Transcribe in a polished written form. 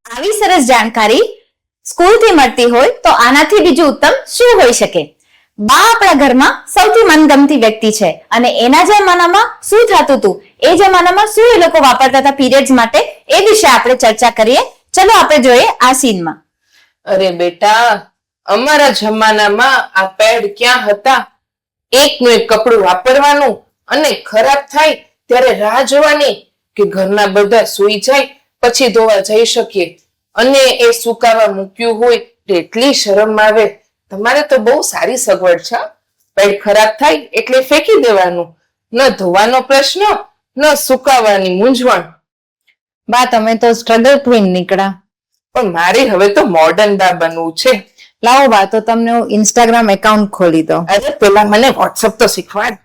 આવી સરસ જાણકારી સ્કૂલથી મળતી હોય તો આનાથી બીજું ઉત્તમ શું હોઈ શકે? બા આપણા ઘરમાં સૌથી મનગમતી વ્યક્તિ છે અને એના જમાનામાં શું થતું હતું, એ જમાનામાં શું એ લોકો વાપરતા હતા પીરિયડ્સ માટે, એ વિશે આપણે ચર્ચા કરીએ. ચલો આપણે જોઈએ આ સીનમાં. અરે બેટા, અમારા જમાનામાં આ પેડ ક્યાં હતા? એકનું એક કપડું વાપરવાનું અને ખરાબ થાય ત્યારે રાહ જોવાની કે ઘરના બધા સૂઈ જાય પછી ધોવા જઈ શકીએ. અને એ સુકાવા મૂક્યું હોય એટલી શરમ આવે. તમારે તો બહુ સારી સગવડ છે. પેડ ખરાબ થાય એટલે ફેંકી દેવાનું, ન ધોવાનો પ્રશ્ન ન સુકાવાની મૂંઝવણ. બા તમે તો સ્ટ્રગલ ક્વીન નીકળ્યા. પણ મારે હવે તો મોડર્ન બા બનવું છે. લાવો બા, તો તમને હું ઇન્સ્ટાગ્રામ એકાઉન્ટ ખોલી દો. અરે પેલા મને વોટ્સઅપ તો શીખવાડ.